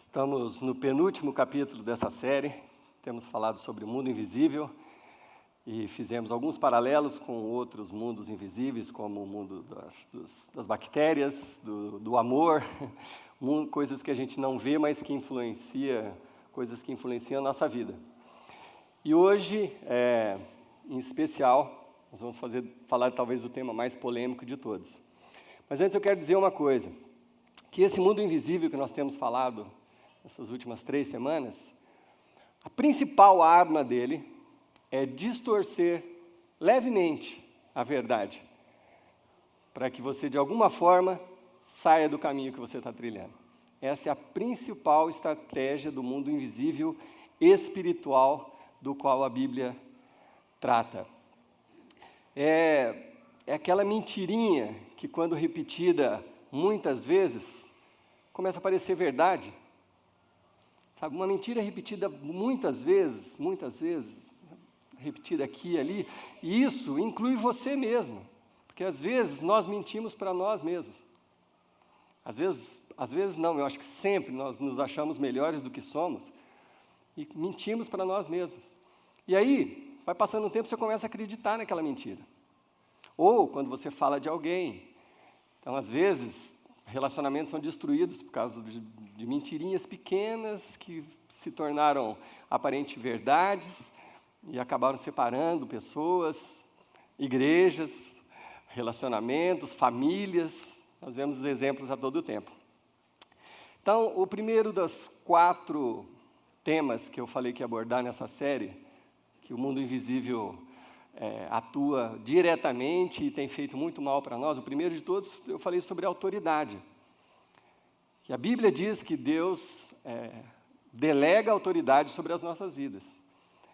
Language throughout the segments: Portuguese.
Estamos no penúltimo capítulo dessa série, temos falado sobre o mundo invisível e fizemos alguns paralelos com outros mundos invisíveis, como o mundo das bactérias, do amor, coisas que a gente não vê, mas que coisas que influenciam a nossa vida. E hoje, em especial, nós vamos falar talvez do tema mais polêmico de todos. Mas antes eu quero dizer uma coisa, que esse mundo invisível que nós temos falado nessas últimas 3 semanas, a principal arma dele é distorcer levemente a verdade, para que você, de alguma forma, saia do caminho que você está trilhando. Essa é a principal estratégia do mundo invisível espiritual do qual a Bíblia trata. É aquela mentirinha que, quando repetida muitas vezes, começa a parecer verdade. Sabe, uma mentira repetida muitas vezes, repetida aqui e ali, e isso inclui você mesmo, porque às vezes nós mentimos para nós mesmos. Às vezes não, eu acho que sempre nós nos achamos melhores do que somos e mentimos para nós mesmos. E aí, vai passando um tempo, você começa a acreditar naquela mentira. Ou quando você fala de alguém. Então, às vezes, relacionamentos são destruídos por causa de mentirinhas pequenas que se tornaram aparentes verdades e acabaram separando pessoas, igrejas, relacionamentos, famílias. Nós vemos os exemplos a todo o tempo. Então, o primeiro dos 4 temas que eu falei que ia abordar nessa série, que o mundo invisível atua diretamente e tem feito muito mal para nós. O primeiro de todos, eu falei sobre autoridade. Que a Bíblia diz que Deus delega autoridade sobre as nossas vidas.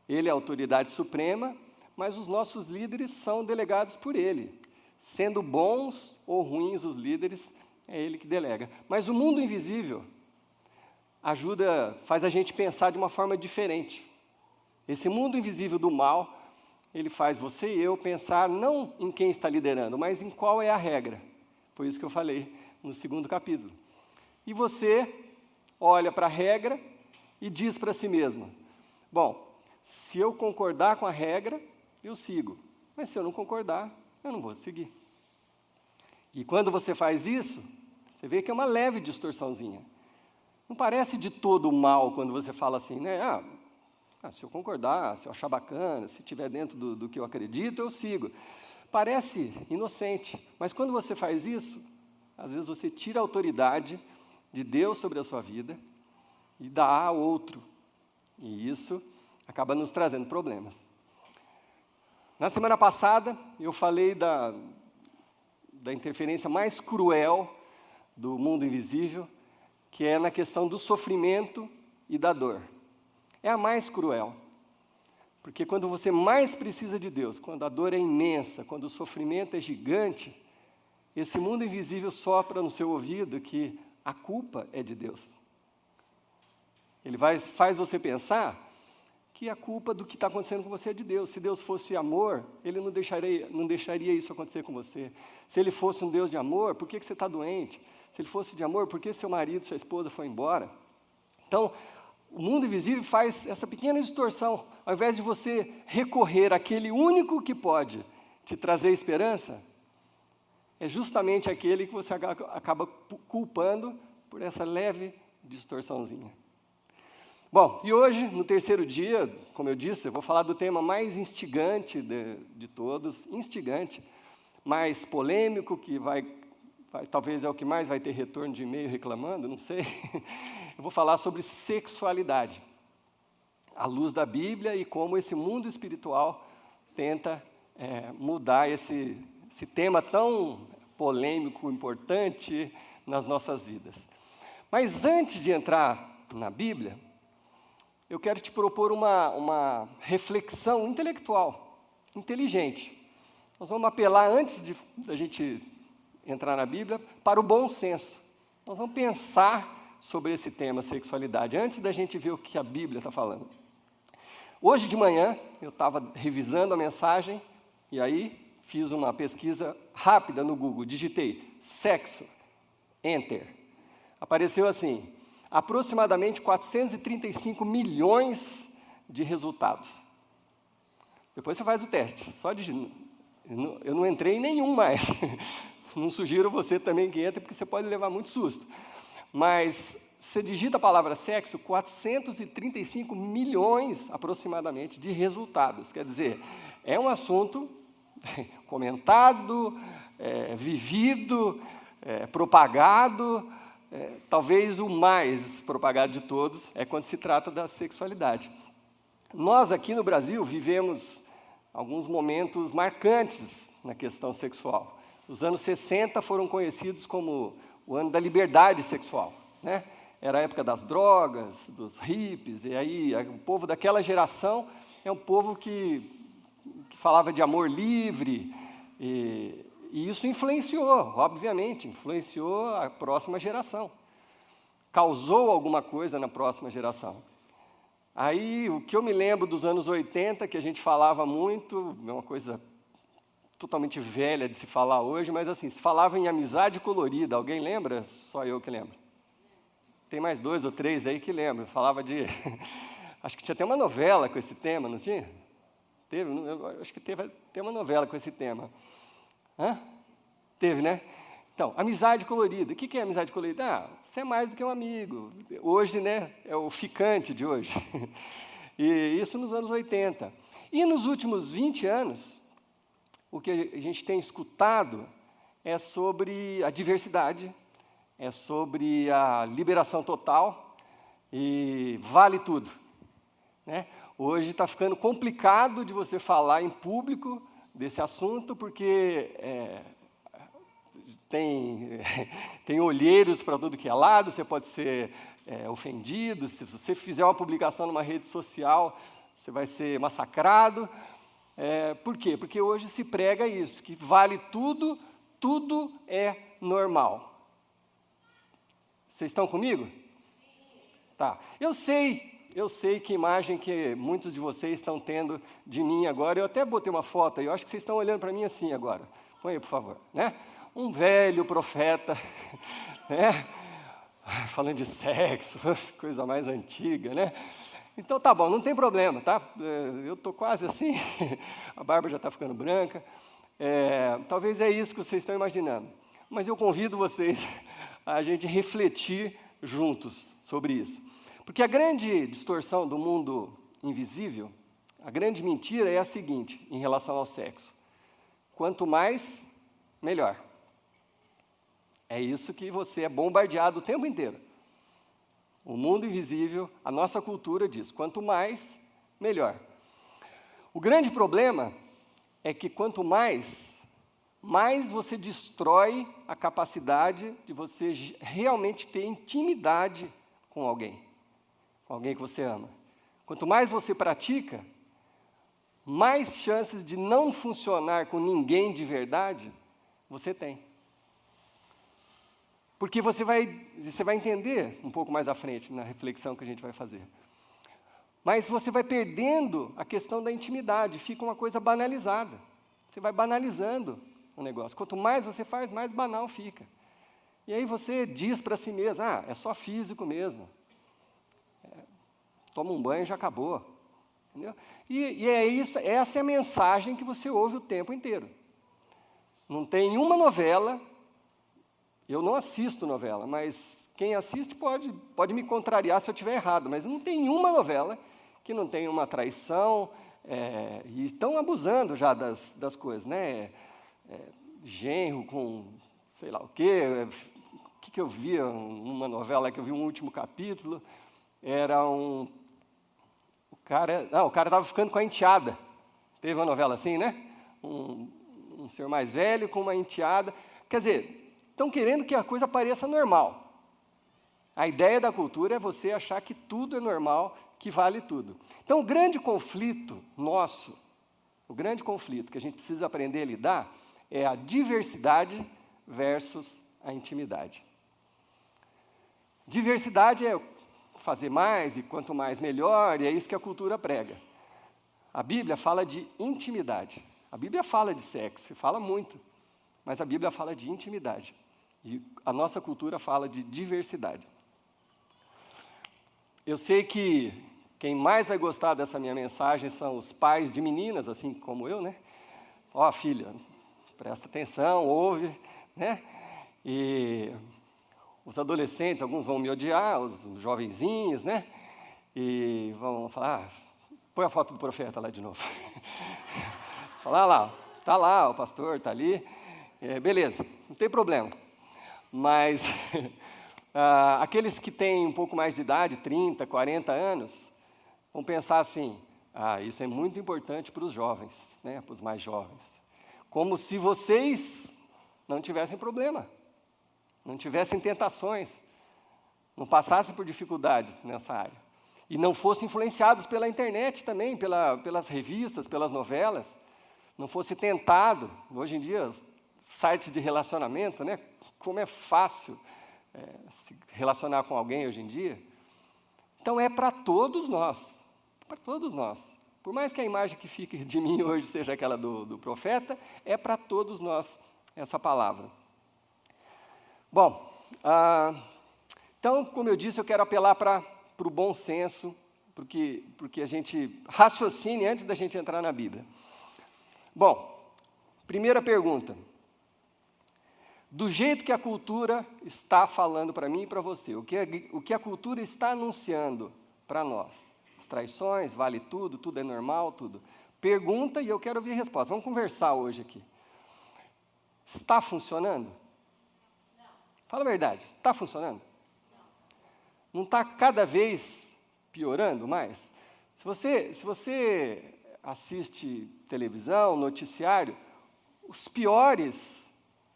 Ele é a autoridade suprema, mas os nossos líderes são delegados por Ele. Sendo bons ou ruins os líderes, é Ele que delega. Mas o mundo invisível faz a gente pensar de uma forma diferente. Esse mundo invisível do mal, ele faz você e eu pensar não em quem está liderando, mas em qual é a regra. Foi isso que eu falei no 2º capítulo. E você olha para a regra e diz para si mesmo, bom, se eu concordar com a regra, eu sigo. Mas se eu não concordar, eu não vou seguir. E quando você faz isso, você vê que é uma leve distorçãozinha. Não parece de todo mal quando você fala assim, né? Se eu concordar, se eu achar bacana, se estiver dentro do que eu acredito, eu sigo. Parece inocente, mas quando você faz isso, às vezes você tira a autoridade de Deus sobre a sua vida e dá a outro. E isso acaba nos trazendo problemas. Na semana passada, eu falei da interferência mais cruel do mundo invisível, que é na questão do sofrimento e da dor. É a mais cruel, porque quando você mais precisa de Deus, quando a dor é imensa, quando o sofrimento é gigante, esse mundo invisível sopra no seu ouvido que a culpa é de Deus. Ele faz você pensar que a culpa do que está acontecendo com você é de Deus. Se Deus fosse amor, Ele não deixaria isso acontecer com você. Se Ele fosse um Deus de amor, por que você está doente? Se Ele fosse de amor, por que seu marido, sua esposa foi embora? Então, o mundo invisível faz essa pequena distorção. Ao invés de você recorrer àquele único que pode te trazer esperança, é justamente aquele que você acaba culpando por essa leve distorçãozinha. Bom, e hoje, no 3º dia, como eu disse, eu vou falar do tema mais instigante de todos, instigante, mais polêmico, que talvez é o que mais vai ter retorno de e-mail reclamando, não sei. Eu vou falar sobre sexualidade, à luz da Bíblia e como esse mundo espiritual tenta mudar esse tema tão polêmico, importante nas nossas vidas. Mas antes de entrar na Bíblia, eu quero te propor uma reflexão intelectual, inteligente. Nós vamos apelar, antes da gente entrar na Bíblia, para o bom senso. Nós vamos pensar sobre esse tema, sexualidade, antes da gente ver o que a Bíblia está falando. Hoje de manhã, eu estava revisando a mensagem, e aí fiz uma pesquisa rápida no Google, digitei sexo, enter. Apareceu assim, aproximadamente 435 milhões de resultados. Depois você faz o teste, só de... Eu não entrei em nenhum mais. Não sugiro você também que entre, porque você pode levar muito susto. Mas você digita a palavra sexo, 435 milhões aproximadamente de resultados. Quer dizer, é um assunto comentado, vivido, propagado. Talvez o mais propagado de todos é quando se trata da sexualidade. Nós aqui no Brasil vivemos alguns momentos marcantes na questão sexual. Os anos 60 foram conhecidos como o ano da liberdade sexual, né? Era a época das drogas, dos hippies, e aí o povo daquela geração é um povo que falava de amor livre, e isso influenciou, obviamente, influenciou a próxima geração. Causou alguma coisa na próxima geração. Aí, o que eu me lembro dos anos 80, que a gente falava muito, é uma coisa totalmente velha de se falar hoje, mas assim, se falava em amizade colorida. Alguém lembra? Só eu que lembro. Tem mais 2 ou 3 aí que lembram. Falava de... Acho que tinha até uma novela com esse tema, não tinha? Teve? Acho que teve uma novela com esse tema. Hã? Teve, né? Então, amizade colorida. O que é amizade colorida? Você é mais do que um amigo. Hoje, né, é o ficante de hoje. E isso nos anos 80. E nos últimos 20 anos, o que a gente tem escutado é sobre a diversidade, é sobre a liberação total e vale tudo, né? Hoje está ficando complicado de você falar em público desse assunto, porque tem olheiros para tudo que é lado, você pode ser ofendido, se você fizer uma publicação numa rede social, você vai ser massacrado. Por quê? Porque hoje se prega isso, que vale tudo, tudo é normal. Vocês estão comigo? Tá. Eu sei que imagem que muitos de vocês estão tendo de mim agora. Eu até botei uma foto aí, eu acho que vocês estão olhando para mim assim agora. Põe aí, por favor, né? Um velho profeta, né? Falando de sexo, coisa mais antiga, né? Então tá bom, não tem problema, tá? Eu estou quase assim, a barba já está ficando branca. Talvez é isso que vocês estão imaginando. Mas eu convido vocês a gente refletir juntos sobre isso. Porque a grande distorção do mundo invisível, a grande mentira é a seguinte, em relação ao sexo. Quanto mais, melhor. É isso que você é bombardeado o tempo inteiro. O mundo invisível, a nossa cultura diz, quanto mais, melhor. O grande problema é que quanto mais você destrói a capacidade de você realmente ter intimidade com alguém que você ama. Quanto mais você pratica, mais chances de não funcionar com ninguém de verdade você tem. Porque você vai entender um pouco mais à frente, na reflexão que a gente vai fazer. Mas você vai perdendo a questão da intimidade, fica uma coisa banalizada. Você vai banalizando o negócio. Quanto mais você faz, mais banal fica. E aí você diz para si mesmo, é só físico mesmo. Toma um banho e já acabou. Entendeu? E é isso, essa é a mensagem que você ouve o tempo inteiro. Não tem uma novela... Eu não assisto novela, mas quem assiste pode me contrariar se eu estiver errado, mas não tem uma novela que não tenha uma traição, e estão abusando já das coisas, né? Genro com sei lá o quê. O que eu via, uma novela que eu vi um último capítulo, era o cara estava ficando com a enteada. Teve uma novela assim, né? Um senhor mais velho com uma enteada. Quer dizer, estão querendo que a coisa pareça normal. A ideia da cultura é você achar que tudo é normal, que vale tudo. Então, o grande conflito nosso, o grande conflito que a gente precisa aprender a lidar, é a diversidade versus a intimidade. Diversidade é fazer mais, e quanto mais melhor, e é isso que a cultura prega. A Bíblia fala de intimidade. A Bíblia fala de sexo, fala muito, mas a Bíblia fala de intimidade. E a nossa cultura fala de diversidade. Eu sei que quem mais vai gostar dessa minha mensagem são os pais de meninas, assim como eu, né? Ó, filha, presta atenção, ouve, né? E os adolescentes, alguns vão me odiar, os jovenzinhos, né? E vão falar, põe a foto do profeta lá de novo. Falar lá, tá lá, o pastor tá ali. Beleza, não tem problema. Mas aqueles que têm um pouco mais de idade, 30, 40 anos, vão pensar assim, isso é muito importante para os jovens, né? Para os mais jovens. Como se vocês não tivessem problema, não tivessem tentações, não passassem por dificuldades nessa área. E não fossem influenciados pela internet também, pelas revistas, pelas novelas, não fosse tentado. Hoje em dia, sites de relacionamento, né? Como é fácil se relacionar com alguém hoje em dia. Então, é para todos nós, para todos nós. Por mais que a imagem que fique de mim hoje seja aquela do profeta, é para todos nós essa palavra. Bom, então, como eu disse, eu quero apelar para o bom senso, porque a gente raciocine antes da gente entrar na Bíblia. Bom, primeira pergunta. Do jeito que a cultura está falando para mim e para você, o que a cultura está anunciando para nós? As traições, vale tudo, tudo é normal, tudo. Pergunta e eu quero ouvir a resposta. Vamos conversar hoje aqui. Está funcionando? Não. Fala a verdade, está funcionando? Não está cada vez piorando mais? Se você assiste televisão, noticiário, os piores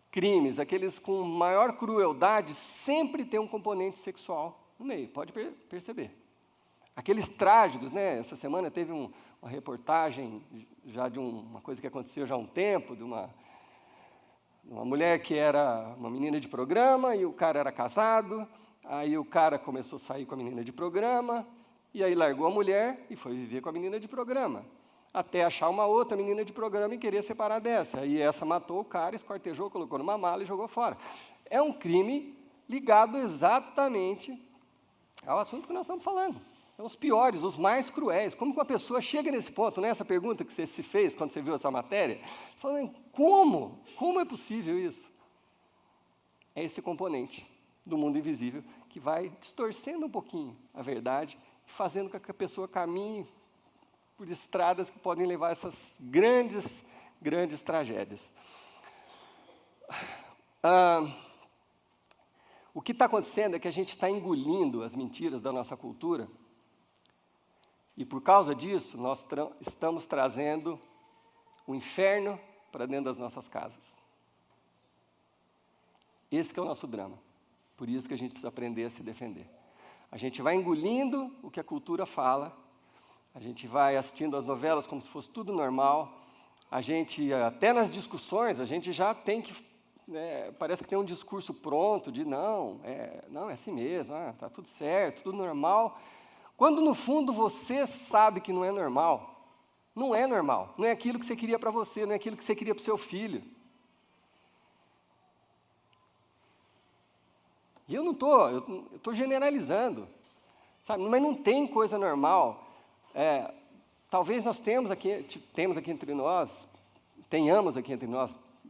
crimes, aqueles com maior crueldade, sempre tem um componente sexual no meio, pode perceber. Aqueles trágicos, né? Essa semana teve uma reportagem já de uma coisa que aconteceu já há um tempo, de uma mulher que era uma menina de programa e o cara era casado. Aí o cara começou a sair com a menina de programa, e aí largou a mulher e foi viver com a menina de programa, até achar uma outra menina de programa e querer separar dessa. Aí essa matou o cara, esquartejou, colocou numa mala e jogou fora. É um crime ligado exatamente ao assunto que nós estamos falando. São os piores, os mais cruéis. Como que uma pessoa chega nesse ponto, né? Essa pergunta que você se fez quando você viu essa matéria, falando, como é possível isso? É esse componente do mundo invisível, que vai distorcendo um pouquinho a verdade, fazendo com que a pessoa caminhe por estradas que podem levar a essas grandes, grandes tragédias. O que está acontecendo é que a gente está engolindo as mentiras da nossa cultura, e por causa disso, nós estamos trazendo o inferno para dentro das nossas casas. Esse que é o nosso drama. Por isso que a gente precisa aprender a se defender. A gente vai engolindo o que a cultura fala, a gente vai assistindo as novelas como se fosse tudo normal, a gente, até nas discussões, a gente já tem que, parece que tem um discurso pronto de não, é assim mesmo, está tudo certo, tudo normal, quando no fundo você sabe que não é normal. Não é normal, não é aquilo que você queria para você, não é aquilo que você queria para o seu filho. E eu estou generalizando, sabe? Mas não tem coisa normal. Talvez nós tenhamos aqui entre nós,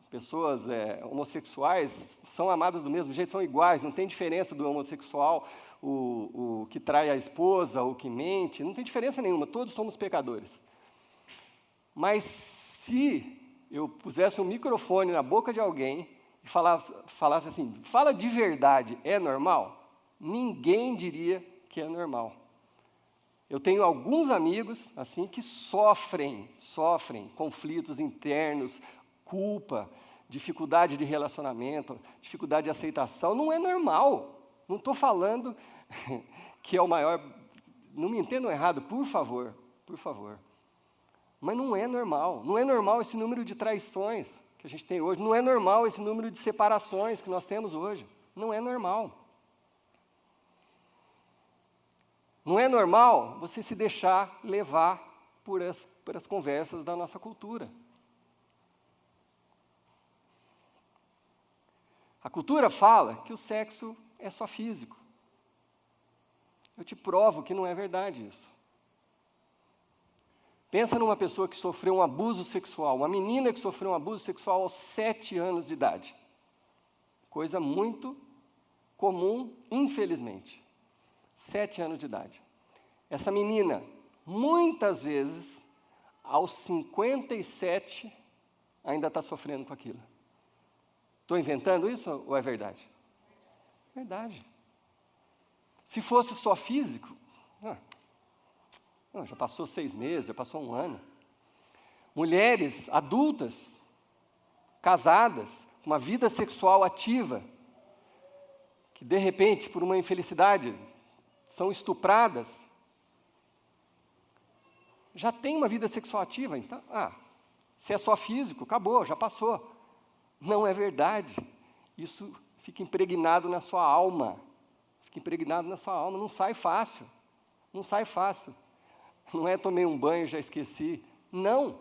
pessoas homossexuais, são amadas do mesmo jeito, são iguais, não tem diferença do homossexual, o que trai a esposa, o que mente, não tem diferença nenhuma, todos somos pecadores. Mas se eu pusesse um microfone na boca de alguém e falasse assim, fala de verdade, é normal? Ninguém diria que é normal. Eu tenho alguns amigos assim que sofrem conflitos internos, culpa, dificuldade de relacionamento, dificuldade de aceitação. Não é normal. Não estou falando que é o maior... Não me entendam errado, por favor. Mas não é normal. Não é normal esse número de traições que a gente tem hoje. Não é normal esse número de separações que nós temos hoje. Não é normal. Não é normal você se deixar levar por as conversas da nossa cultura. A cultura fala que o sexo é só físico. Eu te provo que não é verdade isso. Pensa numa pessoa que sofreu um abuso sexual, uma menina que sofreu um abuso sexual aos 7 anos de idade. Coisa muito comum, infelizmente. 7 anos de idade. Essa menina, muitas vezes, aos 57, ainda está sofrendo com aquilo. Estou inventando isso ou é verdade? Verdade. Se fosse só físico, já passou 6 meses, já passou 1 ano. Mulheres adultas, casadas, com uma vida sexual ativa, que de repente, por uma infelicidade, são estupradas, já tem uma vida sexual ativa, então, se é só físico, acabou, já passou. Não é verdade. Isso fica impregnado na sua alma. Fica impregnado na sua alma, não sai fácil. Não sai fácil. Não é tomei um banho e já esqueci. Não,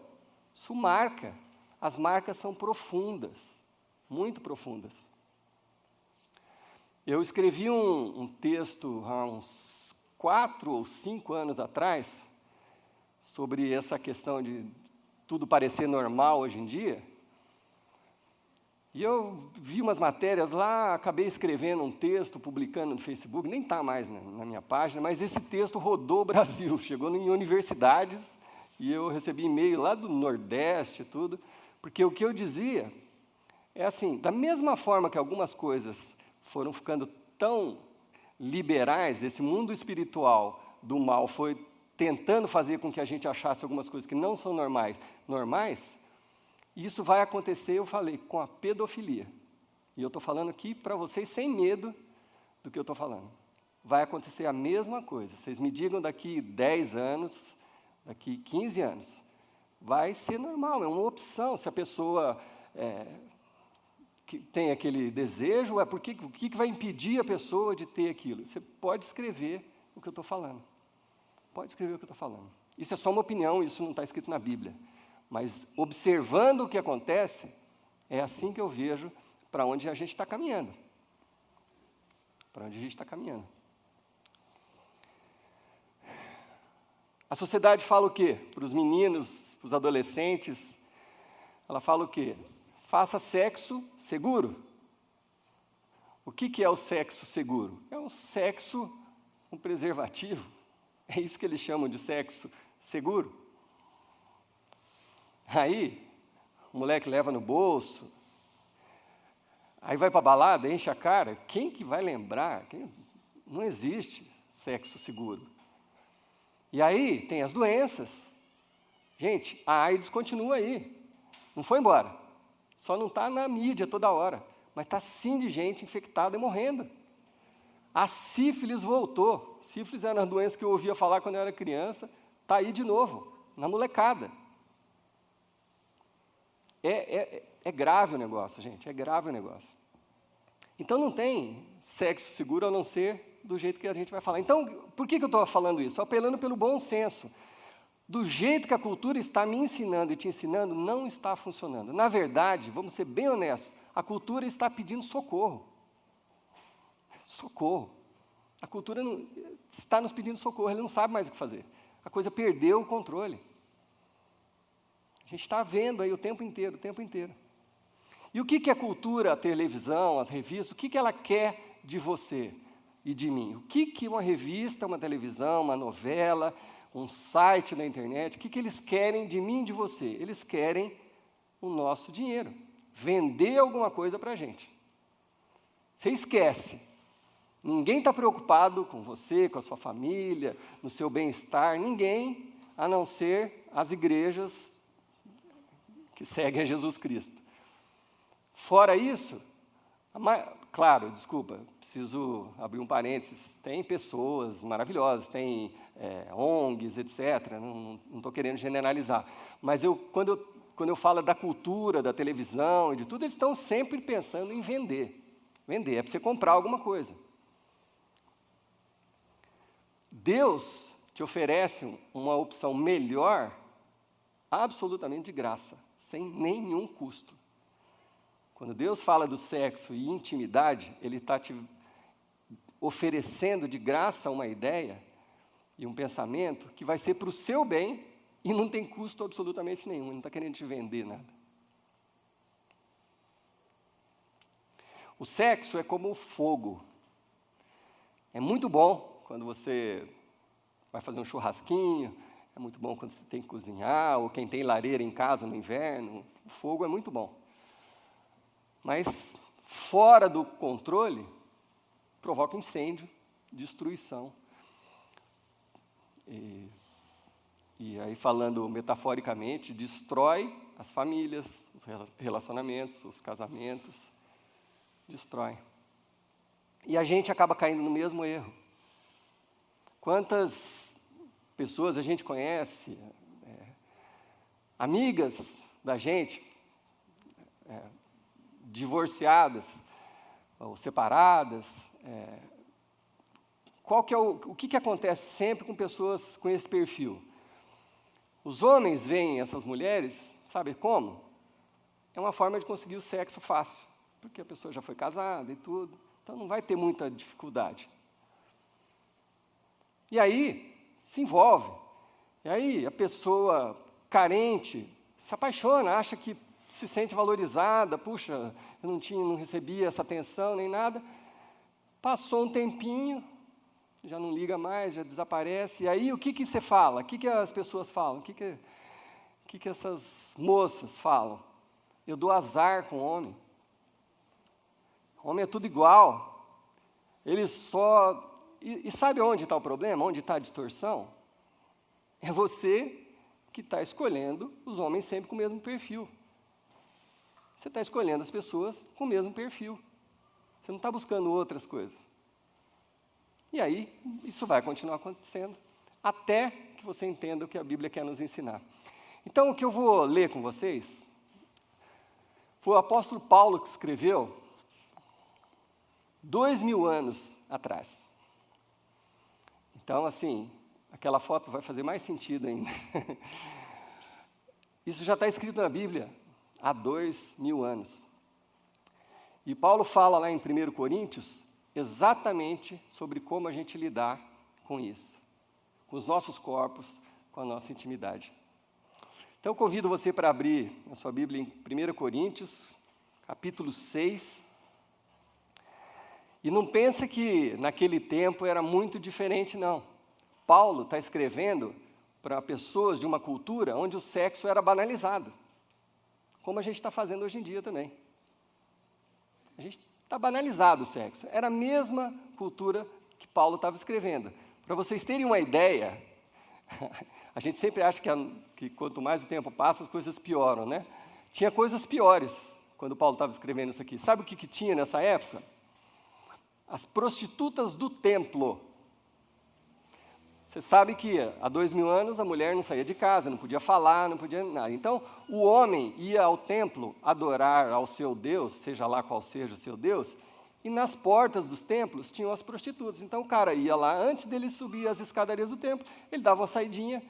isso marca. As marcas são profundas, muito profundas. Eu escrevi um texto há uns 4 ou 5 anos atrás, sobre essa questão de tudo parecer normal hoje em dia. E eu vi umas matérias lá, acabei escrevendo um texto, publicando no Facebook, nem está mais na minha página, mas esse texto rodou o Brasil, chegou em universidades, e eu recebi e-mail lá do Nordeste e tudo, porque o que eu dizia é assim, da mesma forma que algumas coisas foram ficando tão liberais, esse mundo espiritual do mal foi tentando fazer com que a gente achasse algumas coisas que não são normais, isso vai acontecer, eu falei, com a pedofilia. E eu estou falando aqui para vocês sem medo do que eu estou falando. Vai acontecer a mesma coisa. Vocês me digam daqui 10 anos, daqui 15 anos. Vai ser normal, é uma opção. Se a pessoa que tem aquele desejo, o que vai impedir a pessoa de ter aquilo? Você pode escrever o que eu estou falando. Pode escrever o que eu estou falando. Isso é só uma opinião, isso não está escrito na Bíblia. Mas observando o que acontece, é assim que eu vejo para onde a gente está caminhando. Para onde a gente está caminhando. A sociedade fala o quê? Para os meninos, para os adolescentes, ela fala o quê? Faça sexo seguro. O que é o sexo seguro? É um sexo com preservativo. É isso que eles chamam de sexo seguro. Aí, o moleque leva no bolso, aí vai para a balada, enche a cara. Quem que vai lembrar? Não existe sexo seguro. E aí, tem as doenças. Gente, a AIDS continua aí. Não foi embora. Só não está na mídia toda hora. Mas está sim de gente infectada e morrendo. A sífilis voltou. Sífilis era uma doença que eu ouvia falar quando eu era criança. Está aí de novo, na molecada. É grave o negócio, gente, é grave o negócio. Então não tem sexo seguro a não ser do jeito que a gente vai falar. Então, por que eu estou falando isso? Apelando pelo bom senso. Do jeito que a cultura está me ensinando e te ensinando, não está funcionando. Na verdade, vamos ser bem honestos, a cultura está pedindo socorro. Socorro. A cultura está nos pedindo socorro, ele não sabe mais o que fazer. A coisa perdeu o controle. A gente está vendo aí o tempo inteiro, o tempo inteiro. E o que a cultura, a televisão, as revistas, o que ela quer de você e de mim? O que uma revista, uma televisão, uma novela, um site na internet, o que eles querem de mim e de você? Eles querem o nosso dinheiro, vender alguma coisa para a gente. Você esquece. Ninguém está preocupado com você, com a sua família, no seu bem-estar, ninguém, a não ser as igrejas que seguem a Jesus Cristo. Fora isso, claro, desculpa, preciso abrir um parênteses, tem pessoas maravilhosas, tem ONGs, etc., não estou querendo generalizar, mas quando eu falo da cultura, da televisão e de tudo, eles estão sempre pensando em vender. Vender, é para você comprar alguma coisa. Deus te oferece uma opção melhor, absolutamente de graça, sem nenhum custo. Quando Deus fala do sexo e intimidade, Ele está te oferecendo de graça uma ideia e um pensamento que vai ser para o seu bem e não tem custo absolutamente nenhum, ele não está querendo te vender nada. O sexo é como o fogo. É muito bom quando você vai fazer um churrasquinho, é muito bom quando você tem que cozinhar, ou quem tem lareira em casa no inverno, o fogo é muito bom. Mas fora do controle, provoca incêndio, destruição. E aí, falando metaforicamente, destrói as famílias, os relacionamentos, os casamentos, destrói. E a gente acaba caindo no mesmo erro. Quantas pessoas a gente conhece, amigas da gente, divorciadas ou separadas, o que acontece sempre com pessoas com esse perfil? Os homens veem essas mulheres, sabe como? É uma forma de conseguir o sexo fácil, porque a pessoa já foi casada e tudo, então não vai ter muita dificuldade. E aí, se envolve. E aí, a pessoa carente se apaixona, acha que se sente valorizada, puxa, eu não recebia essa atenção nem nada. Passou um tempinho, já não liga mais, já desaparece. E aí, o que você fala? O que as pessoas falam? O que essas moças falam? Eu dou azar com o homem. O homem é tudo igual. Ele só... E sabe onde está o problema? Onde está a distorção? É você que está escolhendo os homens sempre com o mesmo perfil. Você está escolhendo as pessoas com o mesmo perfil. Você não está buscando outras coisas. E aí, isso vai continuar acontecendo, até que você entenda o que a Bíblia quer nos ensinar. Então, o que eu vou ler com vocês, foi o apóstolo Paulo que escreveu 2000 anos atrás. Então, assim, aquela foto vai fazer mais sentido ainda. Isso já está escrito na Bíblia há 2000 anos. E Paulo fala lá em 1 Coríntios exatamente sobre como a gente lidar com isso, com os nossos corpos, com a nossa intimidade. Então, eu convido você para abrir a sua Bíblia em 1 Coríntios, capítulo 6. E não pense que naquele tempo era muito diferente, não. Paulo está escrevendo para pessoas de uma cultura onde o sexo era banalizado, como a gente está fazendo hoje em dia também. A gente está banalizado o sexo. Era a mesma cultura que Paulo estava escrevendo. Para vocês terem uma ideia, a gente sempre acha que quanto mais o tempo passa, as coisas pioram, né? Tinha coisas piores quando Paulo estava escrevendo isso aqui. Sabe o que tinha nessa época? As prostitutas do templo. Você sabe que há 2000 anos a mulher não saía de casa, não podia falar, não podia nada. Então, o homem ia ao templo adorar ao seu Deus, seja lá qual seja o seu Deus, e nas portas dos templos tinham as prostitutas. Então, o cara ia lá, antes dele subir as escadarias do templo, ele dava uma saidinha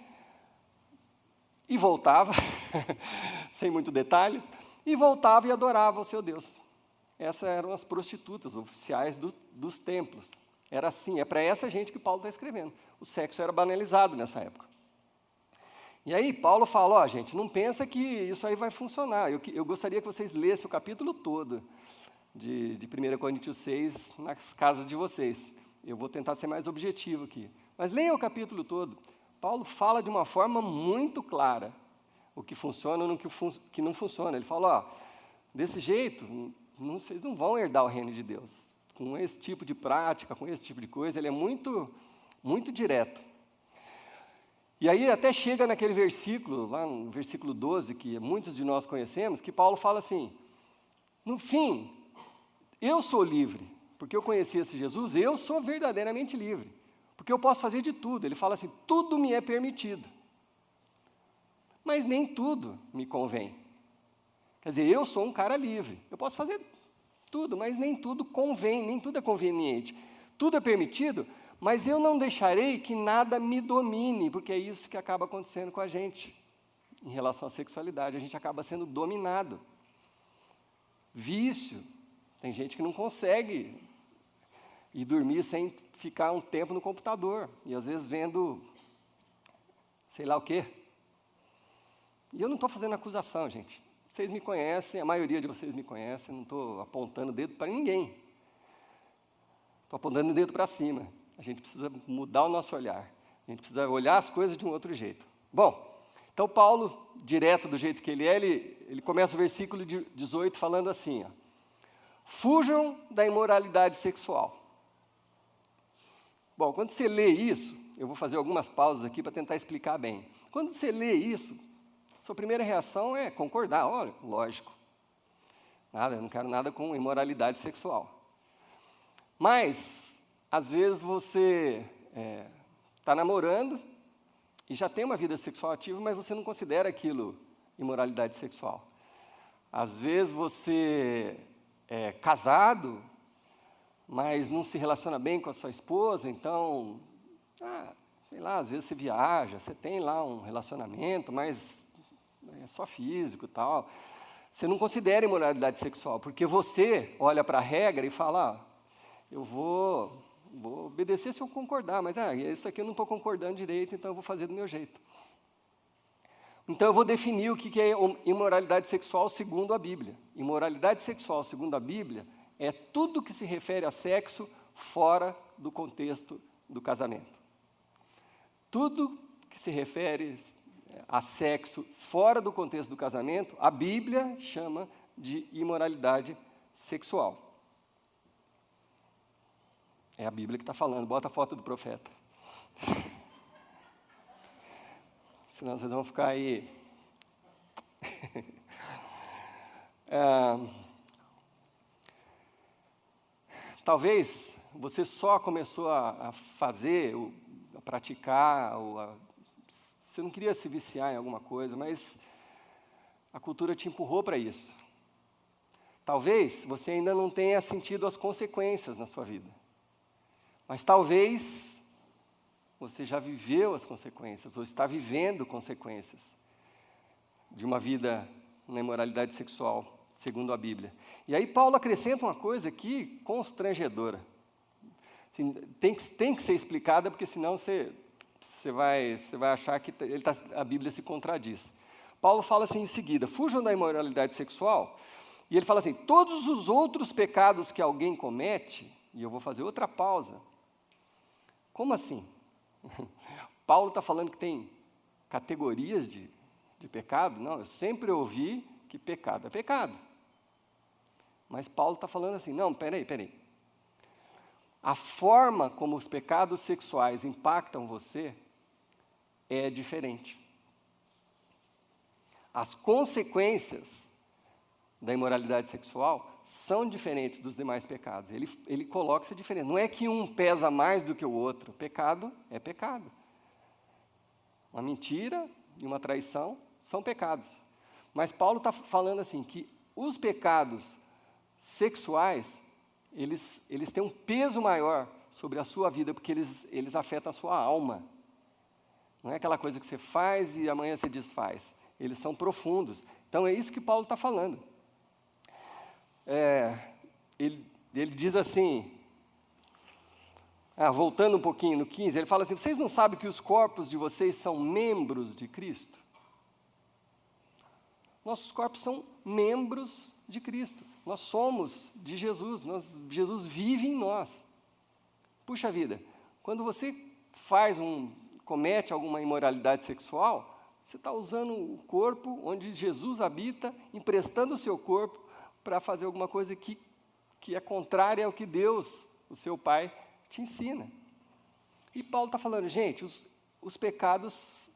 e voltava, sem muito detalhe, e voltava e adorava o seu Deus. Essas eram as prostitutas oficiais dos templos. Era assim, é para essa gente que Paulo está escrevendo. O sexo era banalizado nessa época. E aí Paulo fala, gente, não pensa que isso aí vai funcionar. Eu gostaria que vocês lessem o capítulo todo de 1 Coríntios 6 nas casas de vocês. Eu vou tentar ser mais objetivo aqui. Mas leiam o capítulo todo. Paulo fala de uma forma muito clara o que funciona e o que não funciona. Ele fala, desse jeito, vocês não vão herdar o reino de Deus. Com esse tipo de prática, com esse tipo de coisa, ele é muito, muito direto. E aí até chega naquele versículo, lá no versículo 12, que muitos de nós conhecemos, que Paulo fala assim, no fim, eu sou livre, porque eu conheci esse Jesus, eu sou verdadeiramente livre, porque eu posso fazer de tudo. Ele fala assim, tudo me é permitido, mas nem tudo me convém. Quer dizer, eu sou um cara livre, eu posso fazer tudo, mas nem tudo convém, nem tudo é conveniente. Tudo é permitido, mas eu não deixarei que nada me domine, porque é isso que acaba acontecendo com a gente, em relação à sexualidade, a gente acaba sendo dominado. Vício, tem gente que não consegue e dormir sem ficar um tempo no computador, e às vezes vendo sei lá o quê. E eu não estou fazendo acusação, gente. Vocês me conhecem, a maioria de vocês me conhecem, não estou apontando o dedo para ninguém. Estou apontando o dedo para cima. A gente precisa mudar o nosso olhar. A gente precisa olhar as coisas de um outro jeito. Bom, então Paulo, direto do jeito que ele é, ele começa o versículo 18 falando assim, ó, fujam da imoralidade sexual. Bom, quando você lê isso, eu vou fazer algumas pausas aqui para tentar explicar bem. Quando você lê isso, sua primeira reação é concordar, olha, lógico. Nada, eu não quero nada com imoralidade sexual. Mas, às vezes você está namorando e já tem uma vida sexual ativa, mas você não considera aquilo imoralidade sexual. Às vezes você é casado, mas não se relaciona bem com a sua esposa, então, sei lá, às vezes você viaja, você tem lá um relacionamento, mas é só físico e tal. Você não considera imoralidade sexual, porque você olha para a regra e fala, eu vou obedecer se eu concordar, mas isso aqui eu não estou concordando direito, então eu vou fazer do meu jeito. Então eu vou definir o que é imoralidade sexual segundo a Bíblia. Imoralidade sexual segundo a Bíblia é tudo que se refere a sexo fora do contexto do casamento. Tudo que se refere a sexo fora do contexto do casamento, a Bíblia chama de imoralidade sexual. É a Bíblia que está falando, bota a foto do profeta. Senão vocês vão ficar aí. Talvez você só começou a fazer, a praticar, você não queria se viciar em alguma coisa, mas a cultura te empurrou para isso. Talvez você ainda não tenha sentido as consequências na sua vida, mas talvez você já viveu as consequências, ou está vivendo consequências de uma vida na imoralidade sexual, segundo a Bíblia. E aí Paulo acrescenta uma coisa aqui constrangedora. Assim, tem que ser explicada, porque senão você vai achar que a Bíblia se contradiz. Paulo fala assim em seguida, fujam da imoralidade sexual, e ele fala assim, todos os outros pecados que alguém comete, e eu vou fazer outra pausa. Como assim? Paulo está falando que tem categorias de pecado? Não, eu sempre ouvi que pecado é pecado. Mas Paulo está falando assim, não, peraí. A forma como os pecados sexuais impactam você é diferente. As consequências da imoralidade sexual são diferentes dos demais pecados. Ele coloca isso diferente. Não é que um pesa mais do que o outro. Pecado é pecado. Uma mentira e uma traição são pecados. Mas Paulo está falando assim, que os pecados sexuais, eles têm um peso maior sobre a sua vida, porque eles afetam a sua alma. Não é aquela coisa que você faz e amanhã você desfaz. Eles são profundos. Então é isso que Paulo está falando. Ele diz assim, voltando um pouquinho no 15, ele fala assim, vocês não sabem que os corpos de vocês são membros de Cristo? Nossos corpos são membros de Cristo. Nós somos de Jesus. Jesus vive em nós. Puxa vida, quando você comete alguma imoralidade sexual, você está usando o corpo onde Jesus habita, emprestando o seu corpo para fazer alguma coisa que é contrária ao que Deus, o seu Pai, te ensina. E Paulo está falando, gente, os pecados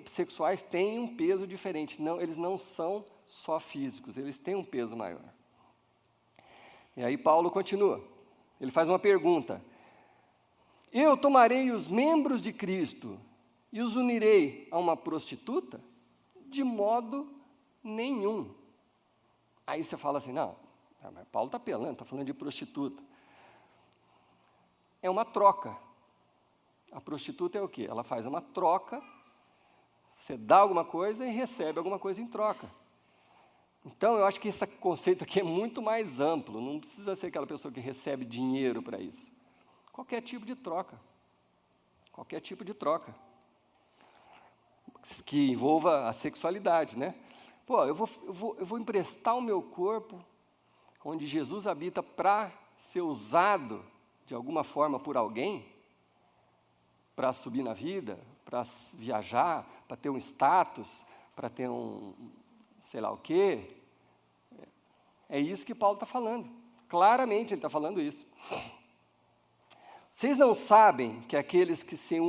sexuais têm um peso diferente. Não, eles não são só físicos, eles têm um peso maior. E aí Paulo continua. Ele faz uma pergunta. Eu tomarei os membros de Cristo e os unirei a uma prostituta? De modo nenhum. Aí você fala assim, não, mas Paulo está apelando, está falando de prostituta. É uma troca. A prostituta é o quê? Ela faz uma troca, você dá alguma coisa e recebe alguma coisa em troca. Então, eu acho que esse conceito aqui é muito mais amplo, não precisa ser aquela pessoa que recebe dinheiro para isso. Qualquer tipo de troca. Qualquer tipo de troca. Que envolva a sexualidade, né? Pô, eu vou emprestar o meu corpo, onde Jesus habita, para ser usado de alguma forma por alguém, para subir na vida, para viajar, para ter um status, para ter um sei lá o quê. É isso que Paulo está falando. Claramente ele está falando isso. Vocês não sabem que aqueles que se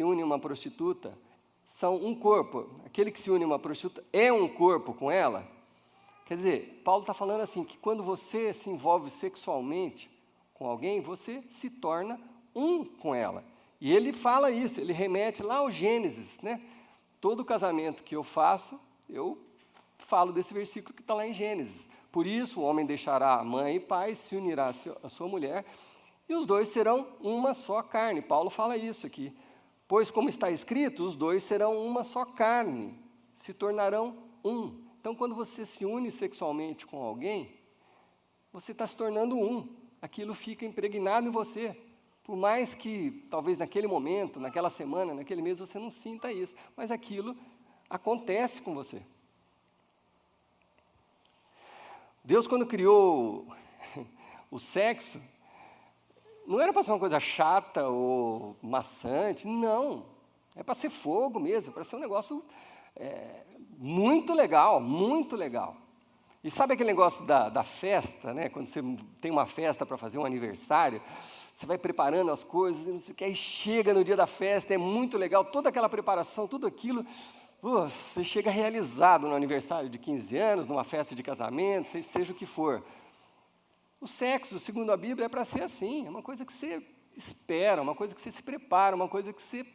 unem a uma prostituta são um corpo? Aquele que se une a uma prostituta é um corpo com ela? Quer dizer, Paulo está falando assim, que quando você se envolve sexualmente com alguém, você se torna um com ela. E ele fala isso, ele remete lá ao Gênesis, né? Todo casamento que eu faço, eu falo desse versículo que está lá em Gênesis. Por isso, o homem deixará mãe e pai, se unirá à sua mulher, e os dois serão uma só carne. Paulo fala isso aqui. Pois, como está escrito, os dois serão uma só carne, se tornarão um. Então, quando você se une sexualmente com alguém, você está se tornando um. Aquilo fica impregnado em você. Por mais que, talvez naquele momento, naquela semana, naquele mês, você não sinta isso. Mas aquilo acontece com você. Deus, quando criou o sexo, não era para ser uma coisa chata ou maçante, não. É para ser fogo mesmo, para ser um negócio muito legal, muito legal. E sabe aquele negócio da festa, né? Quando você tem uma festa para fazer um aniversário, você vai preparando as coisas, não sei o que, aí chega no dia da festa, é muito legal, toda aquela preparação, tudo aquilo, você chega realizado no aniversário de 15 anos, numa festa de casamento, seja o que for. O sexo, segundo a Bíblia, é para ser assim, é uma coisa que você espera, uma coisa que você se prepara, uma coisa que você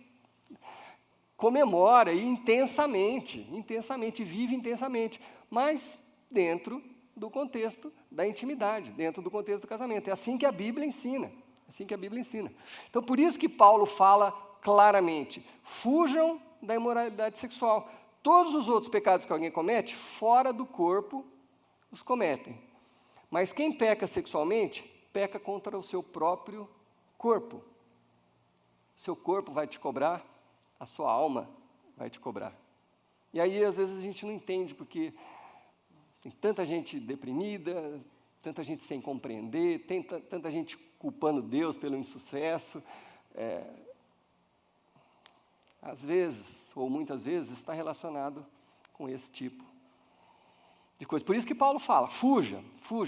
comemora e intensamente, vive intensamente, mas dentro do contexto da intimidade, dentro do contexto do casamento. É assim que a Bíblia ensina, Então, por isso que Paulo fala claramente, fujam da imoralidade sexual. Todos os outros pecados que alguém comete, fora do corpo, os cometem. Mas quem peca sexualmente, peca contra o seu próprio corpo. O seu corpo vai te cobrar, a sua alma vai te cobrar. E aí, às vezes, a gente não entende, porque tem tanta gente deprimida, tanta gente sem compreender, tem tanta gente culpando Deus pelo insucesso. Às vezes, ou muitas vezes, está relacionado com esse tipo de coisa. Por isso que Paulo fala, fuja.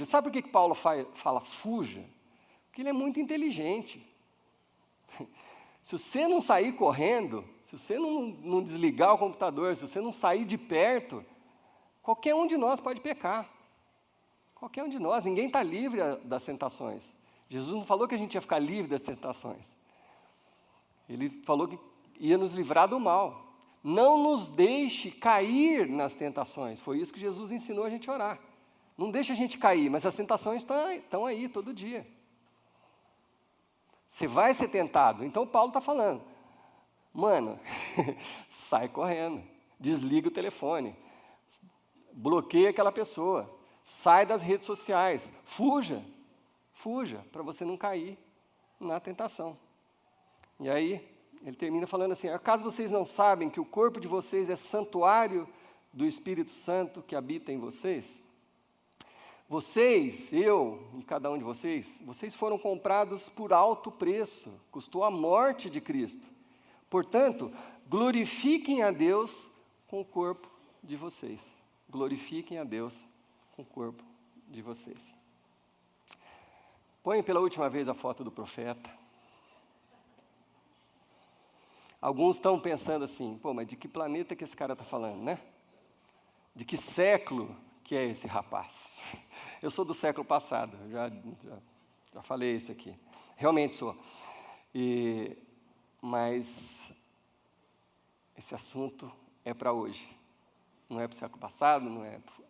Sabe por que Paulo fala fuja? Porque ele é muito inteligente. Se você não sair correndo, se você não desligar o computador, se você não sair de perto, qualquer um de nós pode pecar. Qualquer um de nós, ninguém está livre das tentações. Jesus não falou que a gente ia ficar livre das tentações. Ele falou que ia nos livrar do mal. Não nos deixe cair nas tentações. Foi isso que Jesus ensinou a gente a orar. Não deixe a gente cair, mas as tentações estão aí todo dia. Você vai ser tentado. Então, Paulo está falando, mano, sai correndo, desliga o telefone, bloqueia aquela pessoa, sai das redes sociais, fuja, para você não cair na tentação. E aí, ele termina falando assim, acaso vocês não sabem que o corpo de vocês é santuário do Espírito Santo que habita em vocês? Vocês, eu e cada um de vocês foram comprados por alto preço, custou a morte de Cristo. Portanto, glorifiquem a Deus com o corpo de vocês. Glorifiquem a Deus com o corpo de vocês. Põe pela última vez a foto do profeta. Alguns estão pensando assim, mas de que planeta que esse cara está falando, né? De que século que é esse rapaz? Eu sou do século passado, já falei isso aqui. Realmente sou. Mas esse assunto é para hoje. Não é para o século passado,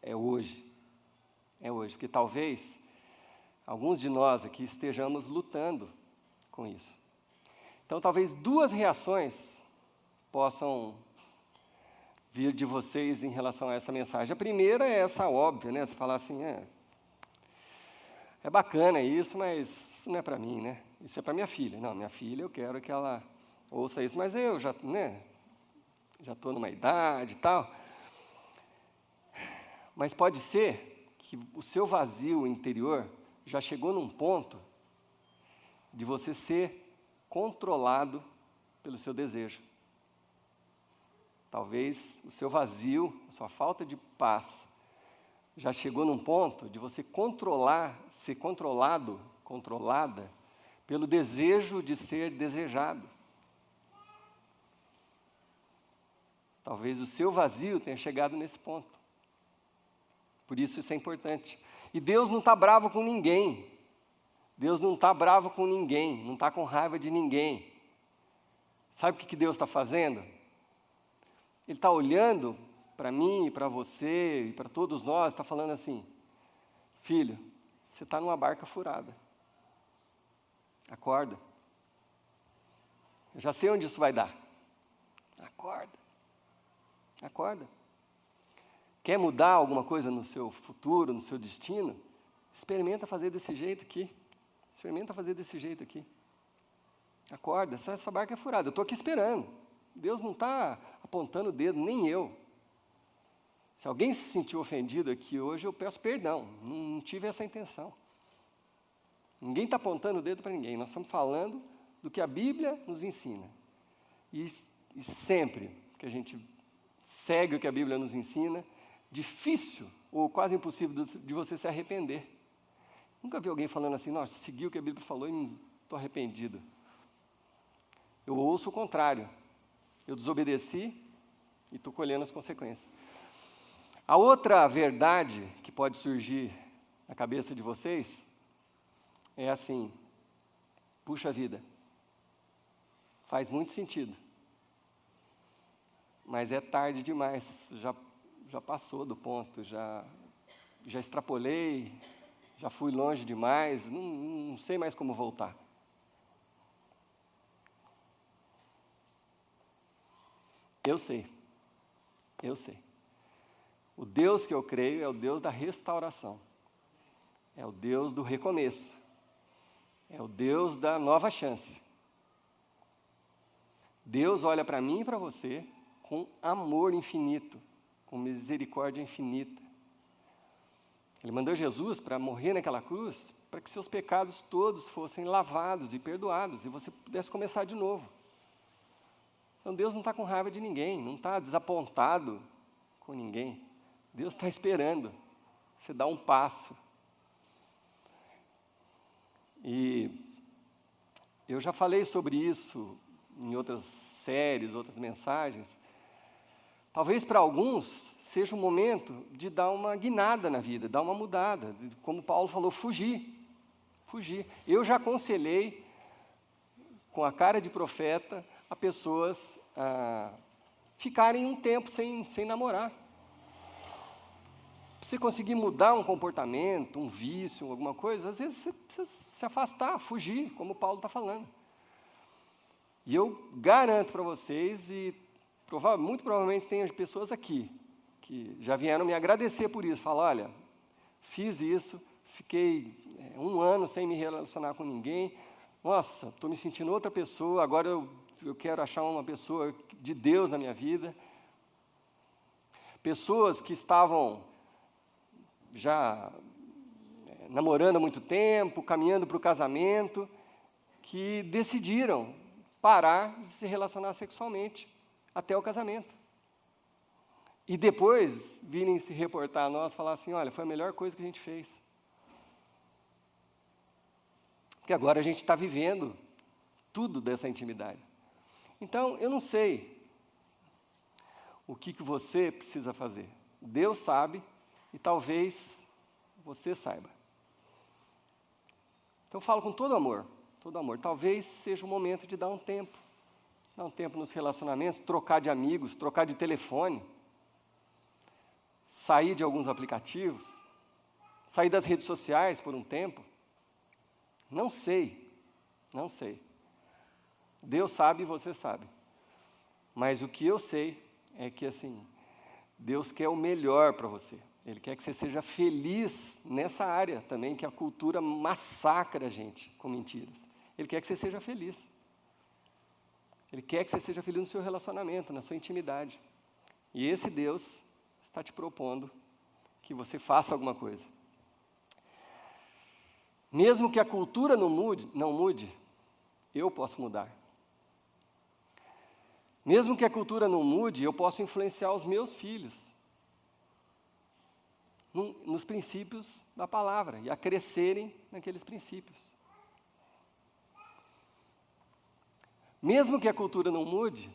é hoje. É hoje, porque talvez alguns de nós aqui estejamos lutando com isso. Então, talvez duas reações possam vir de vocês em relação a essa mensagem. A primeira é essa óbvia, né? Você falar assim, é bacana isso, mas isso não é para mim, né? Isso é para minha filha. Não, minha filha, eu quero que ela ouça isso, mas eu já, né? Já estou numa idade e tal. Mas pode ser que o seu vazio interior já chegou num ponto de você ser controlado pelo seu desejo. Talvez o seu vazio, a sua falta de paz, já chegou num ponto de você ser controlado, controlada, pelo desejo de ser desejado. Talvez o seu vazio tenha chegado nesse ponto. Por isso é importante. E Deus não está bravo com ninguém. Deus não está bravo com ninguém, não está com raiva de ninguém. Sabe o que Deus está fazendo? Ele está olhando para mim, para você e para todos nós, está falando assim, filho, você está numa barca furada. Acorda. Eu já sei onde isso vai dar. Acorda. Acorda. Quer mudar alguma coisa no seu futuro, no seu destino? Experimenta fazer desse jeito aqui. Experimenta fazer desse jeito aqui. Acorda, essa barca é furada. Eu estou aqui esperando. Deus não está apontando o dedo, nem eu. Se alguém se sentiu ofendido aqui hoje, eu peço perdão. Não tive essa intenção. Ninguém está apontando o dedo para ninguém. Nós estamos falando do que a Bíblia nos ensina. E sempre que a gente segue o que a Bíblia nos ensina, difícil ou quase impossível de você se arrepender. Nunca vi alguém falando assim, nossa, segui o que a Bíblia falou e estou arrependido. Eu ouço o contrário. Eu desobedeci e estou colhendo as consequências. A outra verdade que pode surgir na cabeça de vocês é assim, puxa vida, faz muito sentido, mas é tarde demais, já passou do ponto, já extrapolei, já fui longe demais, não sei mais como voltar. Eu sei. O Deus que eu creio é o Deus da restauração, é o Deus do recomeço, é o Deus da nova chance. Deus olha para mim e para você com amor infinito, com misericórdia infinita. Ele mandou Jesus para morrer naquela cruz, para que seus pecados todos fossem lavados e perdoados, e você pudesse começar de novo. Então Deus não está com raiva de ninguém, não está desapontado com ninguém. Deus está esperando você dar um passo. E eu já falei sobre isso em outras séries, outras mensagens. Talvez para alguns seja o momento de dar uma guinada na vida, dar uma mudada. Como Paulo falou, fugir. Eu já aconselhei, com a cara de profeta, a pessoas ficarem um tempo sem namorar. Para você conseguir mudar um comportamento, um vício, alguma coisa, às vezes você precisa se afastar, fugir, como Paulo está falando. E eu garanto para vocês, e muito provavelmente tem pessoas aqui, que já vieram me agradecer por isso, falam, olha, fiz isso, fiquei 1 ano sem me relacionar com ninguém, nossa, estou me sentindo outra pessoa, agora eu quero achar uma pessoa de Deus na minha vida. Pessoas que estavam já namorando há muito tempo, caminhando para o casamento, que decidiram parar de se relacionar sexualmente até o casamento. E depois virem se reportar a nós e falar assim, olha, foi a melhor coisa que a gente fez. Porque agora a gente está vivendo tudo dessa intimidade. Então, eu não sei o que você precisa fazer. Deus sabe e talvez você saiba. Então, eu falo com todo amor. Talvez seja o momento de dar um tempo nos relacionamentos, trocar de amigos, trocar de telefone, sair de alguns aplicativos, sair das redes sociais por um tempo. Não sei. Deus sabe e você sabe. Mas o que eu sei é que, assim, Deus quer o melhor para você. Ele quer que você seja feliz nessa área também, que a cultura massacra a gente com mentiras. Ele quer que você seja feliz. Ele quer que você seja feliz no seu relacionamento, na sua intimidade. E esse Deus está te propondo que você faça alguma coisa. Mesmo que a cultura não mude, eu posso mudar. Mesmo que a cultura não mude, eu posso influenciar os meus filhos nos princípios da palavra e a crescerem naqueles princípios. Mesmo que a cultura não mude,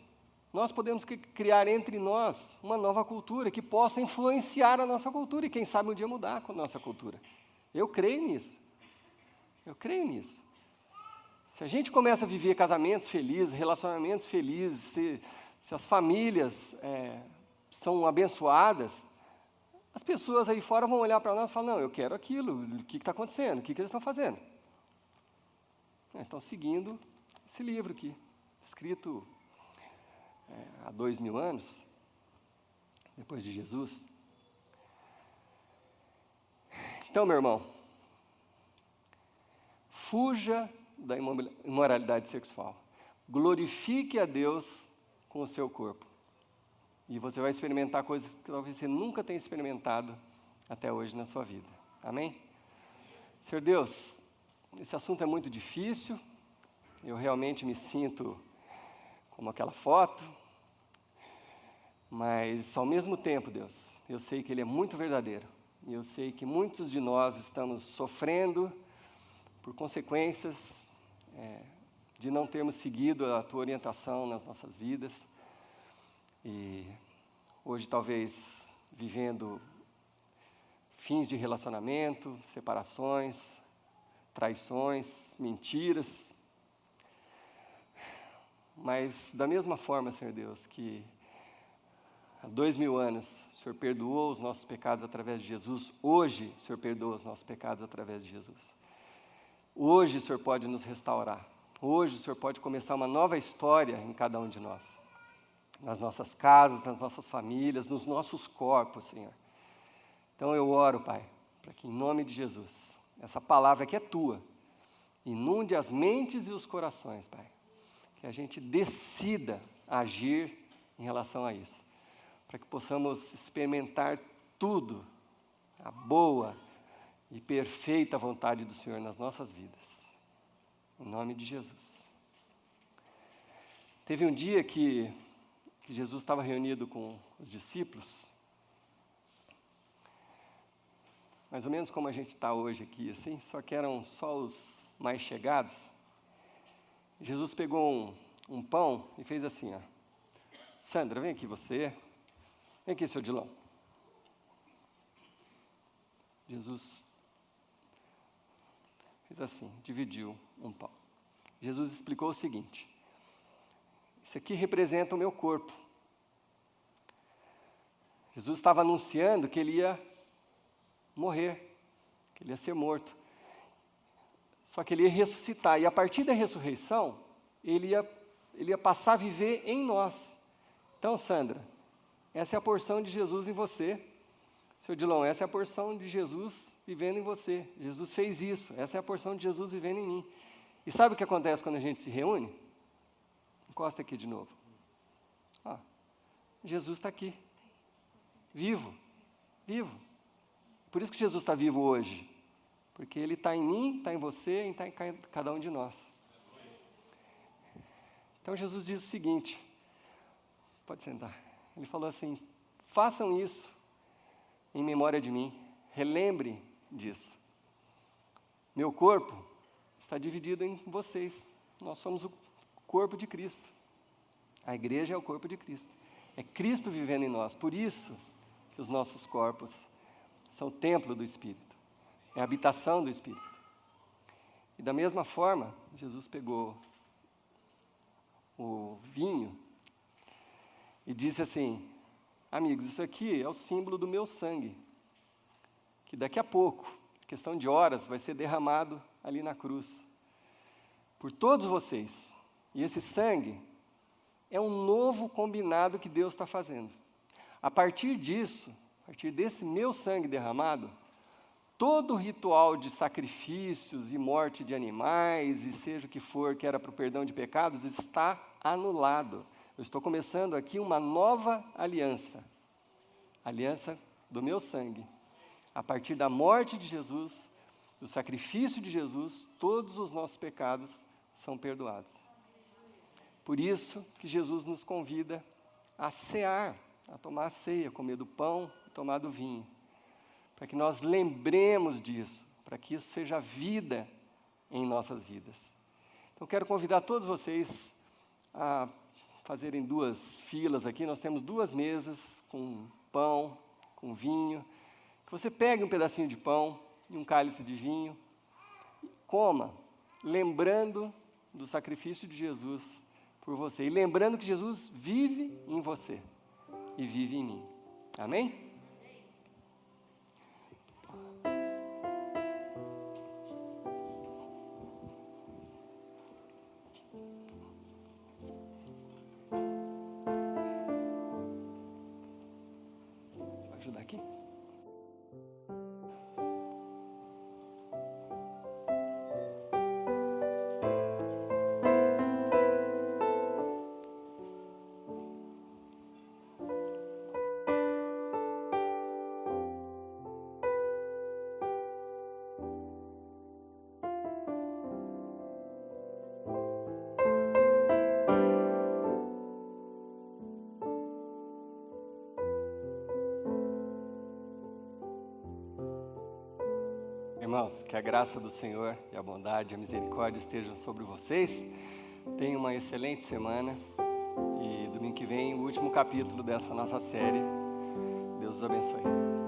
nós podemos criar entre nós uma nova cultura que possa influenciar a nossa cultura e quem sabe um dia mudar com a nossa cultura. Eu creio nisso. Eu creio nisso. Se a gente começa a viver casamentos felizes, relacionamentos felizes, se as famílias são abençoadas, as pessoas aí fora vão olhar para nós e falar, não, eu quero aquilo, o que está acontecendo, o que eles estão fazendo? Estão seguindo esse livro aqui, escrito há 2000 anos, depois de Jesus. Então, meu irmão, fuja da imoralidade sexual. Glorifique a Deus com o seu corpo. E você vai experimentar coisas que talvez você nunca tenha experimentado até hoje na sua vida. Amém? Senhor Deus, esse assunto é muito difícil. Eu realmente me sinto como aquela foto. Mas, ao mesmo tempo, Deus, eu sei que Ele é muito verdadeiro. E eu sei que muitos de nós estamos sofrendo por consequências de não termos seguido a Tua orientação nas nossas vidas. E hoje, talvez, vivendo fins de relacionamento, separações, traições, mentiras. Mas, da mesma forma, Senhor Deus, que há 2000 anos o Senhor perdoou os nossos pecados através de Jesus, hoje o Senhor perdoa os nossos pecados através de Jesus. Hoje o Senhor pode nos restaurar. Hoje o Senhor pode começar uma nova história em cada um de nós. Nas nossas casas, nas nossas famílias, nos nossos corpos, Senhor. Então eu oro, Pai, para que em nome de Jesus, essa palavra que é Tua, inunde as mentes e os corações, Pai. Que a gente decida agir em relação a isso. Para que possamos experimentar tudo, a boa e perfeita vontade do Senhor nas nossas vidas. Em nome de Jesus. Teve um dia que Jesus estava reunido com os discípulos, mais ou menos como a gente está hoje aqui, assim, só que eram só os mais chegados. Jesus pegou um pão e fez assim, ó. Sandra, vem aqui você. Vem aqui, seu Dilão. Jesus fez assim, dividiu um pão. Jesus explicou o seguinte: isso aqui representa o meu corpo. Jesus estava anunciando que Ele ia morrer, que Ele ia ser morto. Só que Ele ia ressuscitar, e a partir da ressurreição, Ele ia passar a viver em nós. Então, Sandra, essa é a porção de Jesus em você. Seu Dilon, essa é a porção de Jesus vivendo em você. Jesus fez isso, essa é a porção de Jesus vivendo em mim. E sabe o que acontece quando a gente se reúne? Encosta aqui de novo. Jesus está aqui, vivo, vivo. Por isso que Jesus está vivo hoje, porque Ele está em mim, está em você e está em cada um de nós. Então Jesus diz o seguinte, pode sentar, Ele falou assim, façam isso em memória de mim, relembrem disso. Meu corpo está dividido em vocês, nós somos o corpo de Cristo. A igreja é o corpo de Cristo. É Cristo vivendo em nós, por isso que os nossos corpos são o templo do Espírito, é a habitação do Espírito. E da mesma forma, Jesus pegou o vinho e disse assim, amigos, isso aqui é o símbolo do meu sangue, que daqui a pouco, questão de horas, vai ser derramado ali na cruz, por todos vocês. E esse sangue é um novo combinado que Deus está fazendo. A partir disso, a partir desse meu sangue derramado, todo ritual de sacrifícios e morte de animais, e seja o que for que era para o perdão de pecados, está anulado. Eu estou começando aqui uma nova aliança, aliança do meu sangue. A partir da morte de Jesus, do sacrifício de Jesus, todos os nossos pecados são perdoados. Por isso que Jesus nos convida a cear, a tomar a ceia, comer do pão e tomar do vinho, para que nós lembremos disso, para que isso seja vida em nossas vidas. Então, quero convidar todos vocês a fazerem 2 filas aqui. Nós temos 2 mesas com pão, com vinho. Que você pegue um pedacinho de pão e um cálice de vinho, coma, lembrando do sacrifício de Jesus por você, e lembrando que Jesus vive em você e vive em mim. Amém? Vai ajudar aqui? Irmãos, que a graça do Senhor e a bondade e a misericórdia estejam sobre vocês. Tenham uma excelente semana e domingo que vem o último capítulo dessa nossa série. Deus os abençoe.